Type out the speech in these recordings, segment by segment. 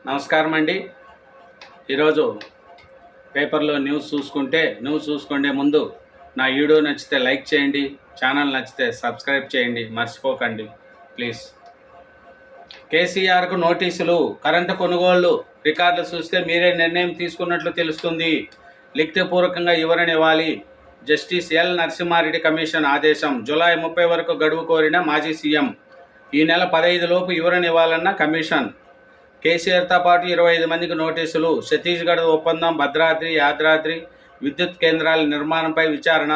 నమస్కారం అండి. ఈరోజు పేపర్లో న్యూస్ చూసుకుంటే ముందు నా వీడియో నచ్చితే లైక్ చేయండి, ఛానల్ నచ్చితే సబ్స్క్రైబ్ చేయండి, మర్చిపోకండి ప్లీజ్. కేసీఆర్కు నోటీసులు. కరెంటు కొనుగోళ్లు రికార్డులు చూస్తే మీరే నిర్ణయం తీసుకున్నట్లు తెలుస్తుంది. లిఖితపూర్వకంగా వివరణ ఇవ్వాలి. జస్టిస్ ఎల్ నరసింహారెడ్డి కమిషన్ ఆదేశం. జూలై 30 వరకు గడువు కోరిన మాజీ సీఎం ఈ నెల 15 లోపు వివరణ ఇవ్వాలన్న కమిషన్. కేసీఆర్తో పాటు 25 మందికి నోటీసులు. ఛత్తీస్గఢ్ ఒప్పందం, భద్రాద్రి, యాదాద్రి విద్యుత్ కేంద్రాల నిర్మాణంపై విచారణ.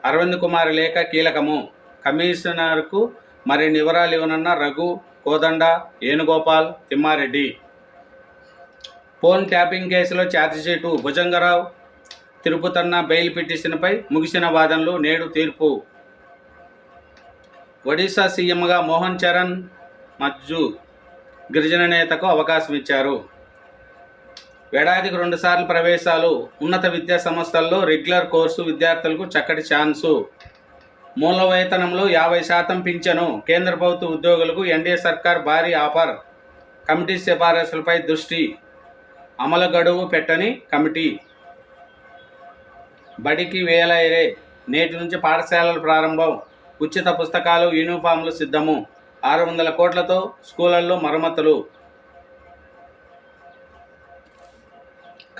అరవింద్ కుమార్ లేఖ కీలకము. కమిషనర్కు మరిన్ని వివరాలు ఇవ్వనున్న రఘు, కోదండ, వేణుగోపాల్, తిమ్మారెడ్డి. ఫోన్ ట్యాపింగ్ కేసులో ఛార్జిషీటు. భుజంగరావు, తిరుపతన్న బెయిల్ పిటిషన్పై ముగిసిన వాదనలు. నేడు తీర్పు. ఒడిశా సీఎంగా మోహన్ చరణ్ మజ్జు గిరిజన నేతకు అవకాశం ఇచ్చారు. ఏడాదికి 2 సార్లు ప్రవేశాలు. ఉన్నత విద్యా సంస్థల్లో రెగ్యులర్ కోర్సు విద్యార్థులకు చక్కటి ఛాన్సు. మూల వేతనంలో 50% పింఛను. కేంద్ర ప్రభుత్వ ఉద్యోగులకు ఎన్డీఏ సర్కార్ భారీ ఆఫర్. కమిటీ సిఫారసులపై దృష్టి. అమలు గడువు పెట్టని కమిటీ. బడికి వేలైరే. నేటి నుంచి పాఠశాలల ప్రారంభం. ఉచిత పుస్తకాలు, యూనిఫామ్లు సిద్ధము. 600 కోట్లతో స్కూళ్లలో మరమ్మతులు.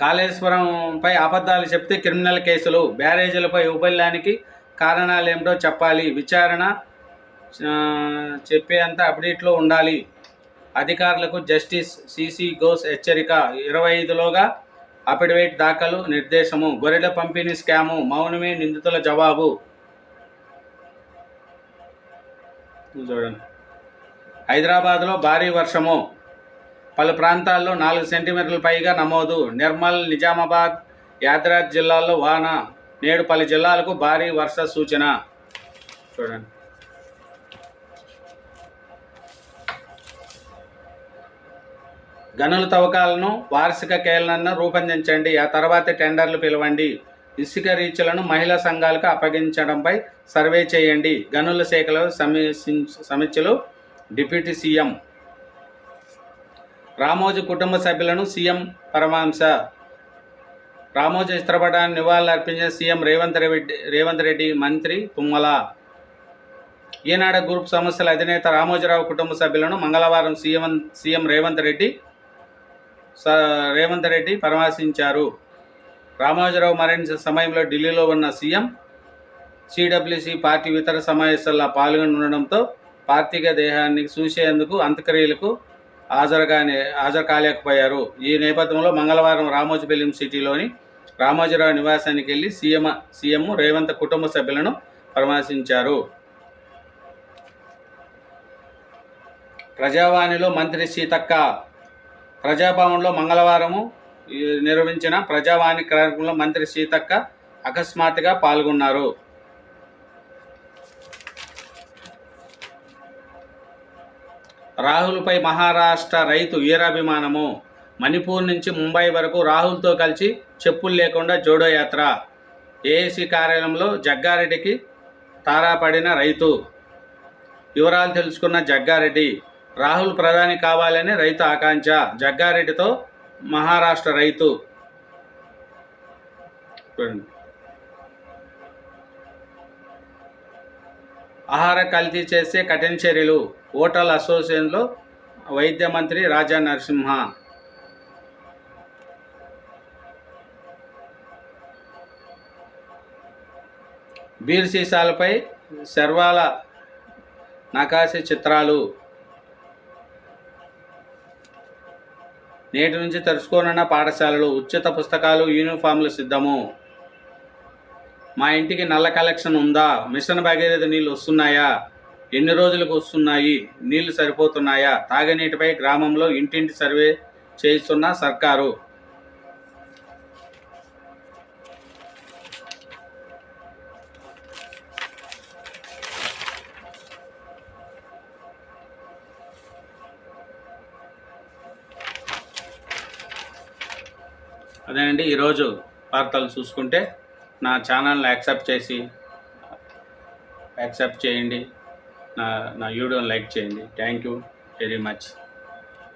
కాళేశ్వరంపై అబద్ధాలు చెప్తే క్రిమినల్ కేసులు. బ్యారేజీలపై వైఫల్యానికి కారణాలేమిటో చెప్పాలి. విచారణ చెప్పేంత అప్డేట్లో ఉండాలి. అధికారులకు జస్టిస్ సిసి ఘోష్ హెచ్చరిక. 25లోగా అఫిడవిట్ దాఖలు నిర్దేశము. గొర్రెల పంపిణీ స్కాము. మౌనమే నిందితుల జవాబు. చూడండి. హైదరాబాద్లో భారీ వర్షము. పలు ప్రాంతాల్లో 4 సెంటీమీటర్ల పైగా నమోదు. నిర్మల్, నిజామాబాద్, యాదాద్రి జిల్లాల్లో వాన. నేడు పలు జిల్లాలకు భారీ వర్ష సూచన. చూడండి. గనుల తవ్వకాలను వార్షిక కేలనను రూపొందించండి. ఆ తర్వాత టెండర్లు పిలవండి. ఇసుక రీచ్లను మహిళా సంఘాలకు అప్పగించడంపై సర్వే చేయండి. గనుల శాఖలో సమీక్షలు. Deputy CM. రామోజీ కుటుంబ సభ్యులను సీఎం పరామర్శ. రామోజీ చిత్రపటాన్ని నివాళులర్పించిన సీఎం రేవంత్ రెడ్డి, మంత్రి తుమ్మల. ఈనాడు గ్రూప్ సంస్థల అధినేత రామోజీరావు కుటుంబ సభ్యులను మంగళవారం సీఎం రేవంత్ రెడ్డి పరామర్శించారు. రామోజీరావు మరణించిన సమయంలో ఢిల్లీలో ఉన్న సీఎం సిడబ్ల్యూసీ పార్టీ ఇతర సమావేశాల్లో పాల్గొనడంతో పార్థిక దేహాన్ని చూసేందుకు అంత్యక్రియలకు హాజరు కాలేకపోయారు. ఈ నేపథ్యంలో మంగళవారం రామోజీ ఫిలిం సిటీలోని రామోజీరావు నివాసానికి వెళ్లి సీఎం రేవంత్ కుటుంబ సభ్యులను పరామర్శించారు. ప్రజావాణిలో మంత్రి సీతక్క. ప్రజాభవన్లో మంగళవారము నిర్వహించిన ప్రజావాణి కార్యక్రమంలో మంత్రి సీతక్క అకస్మాత్తుగా పాల్గొన్నారు. రాహుల్పై మహారాష్ట్ర రైతు వీరాభిమానము. మణిపూర్ నుంచి ముంబై వరకు రాహుల్తో కలిసి చెప్పులు లేకుండా జోడో యాత్ర. ఏఏసీ కార్యాలయంలో జగ్గారెడ్డికి తారాపడిన రైతు. వివరాలు తెలుసుకున్న జగ్గారెడ్డి. రాహుల్ ప్రధాని కావాలని రైతు ఆకాంక్ష. జగ్గారెడ్డితో మహారాష్ట్ర రైతు. ఆహార కల్తీ చేస్తే కఠిన చర్యలు. హోటల్ అసోసియేషన్లో వైద్య మంత్రి రాజా నరసింహ. బీర్ సీసాలపై శర్వాల నకాశీ చిత్రాలు. నేటి నుంచి తెరుచుకోనున్న పాఠశాలలు. ఉచిత పుస్తకాలు, యూనిఫామ్లు సిద్ధము. మా ఇంటికి నల్ల కలెక్షన్ ఉందా? మిషన్ భగీరథ నీళ్ళు వస్తున్నాయా? ఎన్ని రోజులకు వస్తున్నాయి? నీళ్లు సరిపోతున్నాయా? తాగునీటిపై గ్రామంలో ఇంటింటి సర్వే చేయిస్తున్న సర్కారు. అదేనండి ఈరోజు వార్తలు చూసుకుంటే నా ఛానల్ని యాక్సెప్ట్ చేయండి. నా వీడియోని లైక్ చేయండి. Thank you very much.